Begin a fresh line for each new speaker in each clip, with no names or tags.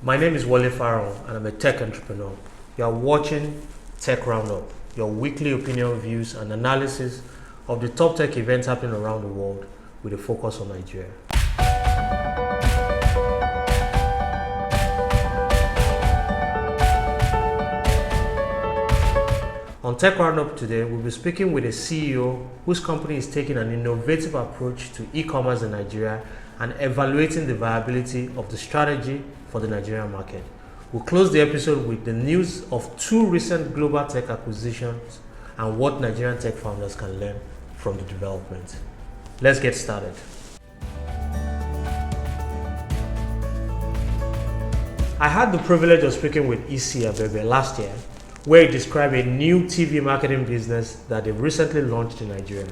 My name is Wale Farrell and I'm a tech entrepreneur. You are watching Tech Roundup, your weekly opinion, views and analysis of the top tech events happening around the world with a focus on Nigeria. On Tech Roundup today, we'll be speaking with a CEO whose company is taking an innovative approach to e-commerce in Nigeria and evaluating the viability of the strategy for the Nigerian market. We'll close the episode with the news of two recent global tech acquisitions and what Nigerian tech founders can learn from the development. Let's get started. I had the privilege of speaking with EC Abebe last year, where he described a new TV marketing business that they've recently launched in Nigeria.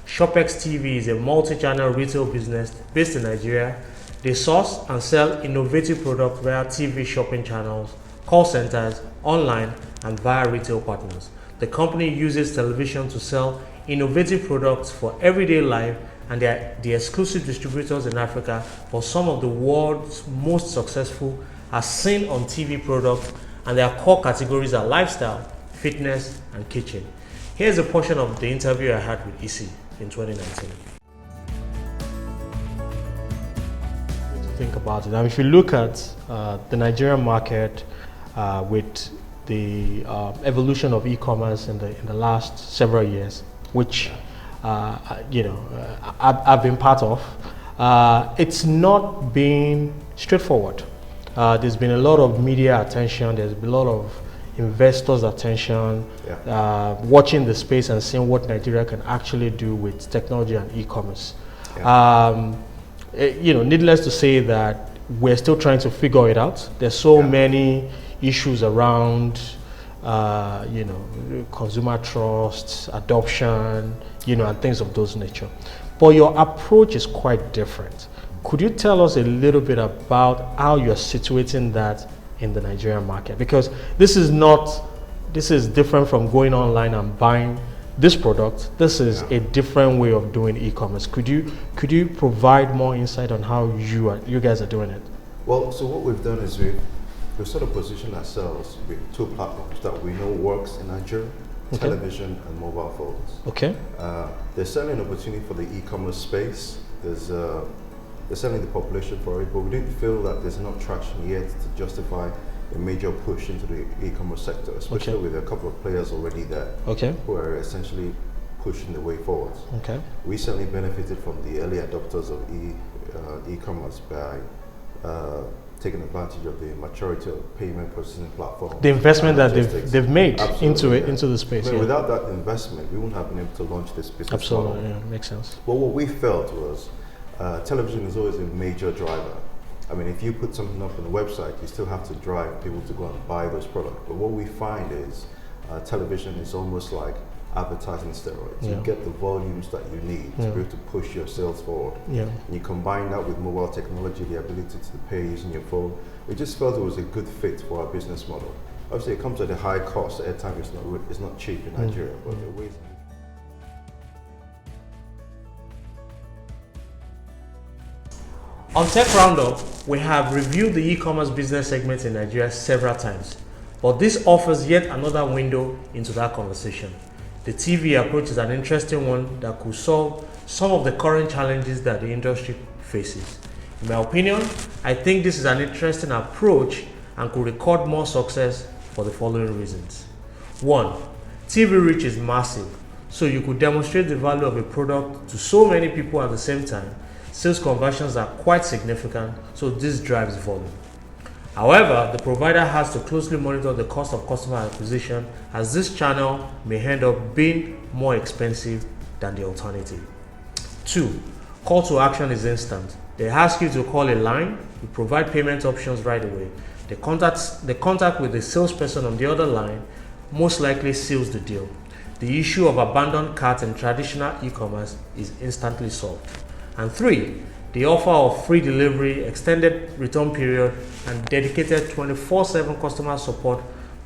ShopX TV is a multi-channel retail business based in Nigeria. They source and sell innovative products via TV shopping channels, call centers, online, and via retail partners. The company uses television to sell innovative products for everyday life, and they are the exclusive distributors in Africa for some of the world's most successful as seen on TV products, and their core categories are lifestyle, fitness, and kitchen. Here's a portion of the interview I had with EC in 2019. Think about it. If you look at the Nigerian market with the evolution of e-commerce in the last several years, which I've been part of, it's not been straightforward. There's been a lot of media attention. There's been a lot of investors' attention, watching the space and seeing what Nigeria can actually do with technology and e-commerce. Needless to say that we're still trying to figure it out. There's so many issues around, consumer trust, adoption, and things of those nature. But your approach is quite different. Could you tell us a little bit about how you're situating that in the Nigerian market? Because this is different from going online and buying this product. This is a different way of doing e-commerce. Could you provide more insight on how you guys are doing it?
Well, so what we've done is we've sort of positioned ourselves with two platforms that we know works in Nigeria: television and mobile phones. Okay. There's certainly an opportunity for the e-commerce space. There's certainly the population for it, but we didn't feel that there's enough traction yet to justify a major push into the e-commerce sector, especially with a couple of players already there who are essentially pushing the way forward. We certainly benefited from the early adopters of e-commerce by taking advantage of the maturity of payment processing platforms.
The investment that they've made into the space.
But without that investment, we wouldn't have been able to launch this business model.
Makes sense.
Well, what we felt was television is always a major driver. I mean, if you put something up on the website, you still have to drive people to go and buy those products. But what we find is television is almost like advertising steroids. You get the volumes that you need to be able to push your sales forward. And you combine that with mobile technology, the ability to pay using your phone. We just felt it was a good fit for our business model. Obviously, it comes at a high cost. Airtime is not cheap in Nigeria, but there are ways.
On Tech Roundup, we have reviewed the e-commerce business segment in Nigeria several times, but this offers yet another window into that conversation. The TV approach is an interesting one that could solve some of the current challenges that the industry faces. In my opinion, I think this is an interesting approach and could record more success for the following reasons. 1. TV reach is massive, so you could demonstrate the value of a product to so many people at the same time. Sales conversions are quite significant, so this drives volume. However, the provider has to closely monitor the cost of customer acquisition, as this channel may end up being more expensive than the alternative. 2. Call to action is instant. They ask you to call a line, you provide payment options right away. The contact with the salesperson on the other line most likely seals the deal. The issue of abandoned carts in traditional e-commerce is instantly solved. And 3, the offer of free delivery, extended return period, and dedicated 24/7 customer support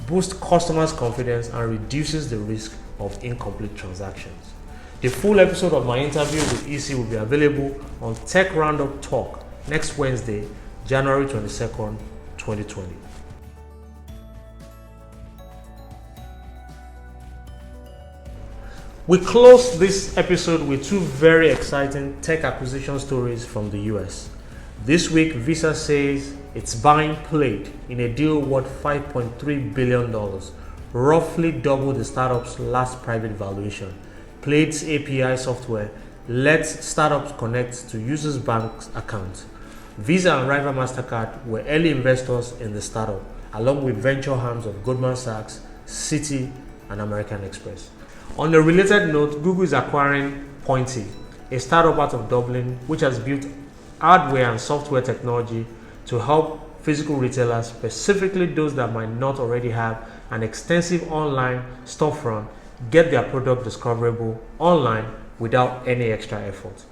boosts customers' confidence and reduces the risk of incomplete transactions. The full episode of my interview with EC will be available on Tech Roundup Talk next Wednesday, January 22nd, 2020. We close this episode with two very exciting tech acquisition stories from the US. This week, Visa says it's buying Plate in a deal worth $5.3 billion, roughly double the startup's last private valuation. Plate's API software lets startups connect to users' bank accounts. Visa and rival MasterCard were early investors in the startup, along with venture arms of Goldman Sachs, Citi, and American Express. On a related note, Google is acquiring Pointy, a startup out of Dublin, which has built hardware and software technology to help physical retailers, specifically those that might not already have an extensive online storefront, get their product discoverable online without any extra effort.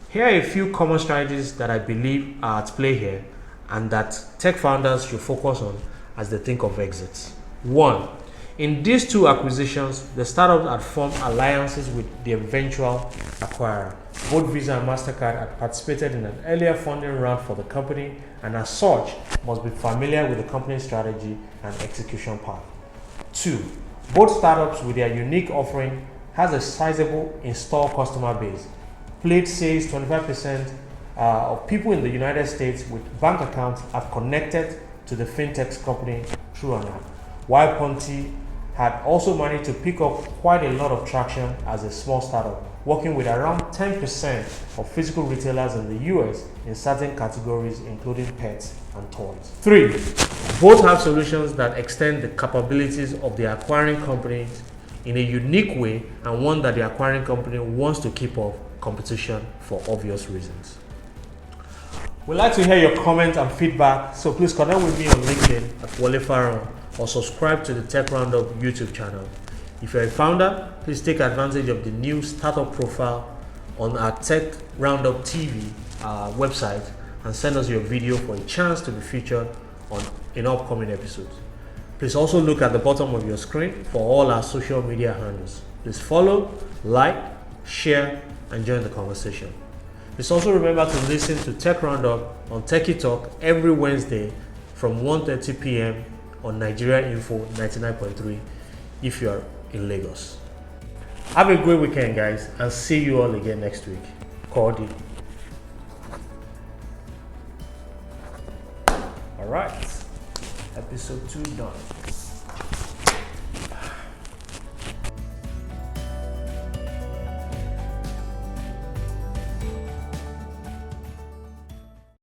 Here are a few common strategies that I believe are at play here and that tech founders should focus on as they think of exits. 1. In these two acquisitions, the startups had formed alliances with the eventual acquirer. Both Visa and MasterCard had participated in an earlier funding round for the company and as such must be familiar with the company's strategy and execution path. 2. Both startups with their unique offering has a sizable installed customer base. Plate says 25% of people in the United States with bank accounts have connected to the fintech company through an app, while Ponti had also managed to pick up quite a lot of traction as a small startup, working with around 10% of physical retailers in the US in certain categories including pets and toys. 3. Both have solutions that extend the capabilities of the acquiring companies in a unique way and one that the acquiring company wants to keep up competition for obvious reasons. We'd like to hear your comments and feedback, so please connect with me on LinkedIn at Wale Farron or subscribe to the Tech Roundup YouTube channel. If you're a founder, please take advantage of the new startup profile on our Tech Roundup TV website and send us your video for a chance to be featured in upcoming episodes. Please also look at the bottom of your screen for all our social media handles. Please follow, like, share, and join the conversation. Please also remember to listen to Tech Roundup on Techie Talk every Wednesday from 1:30 p.m. on Nigeria Info 99.3 if you are in Lagos. Have a great weekend, guys, and see you all again next week. Cordy. All right, episode 2 done.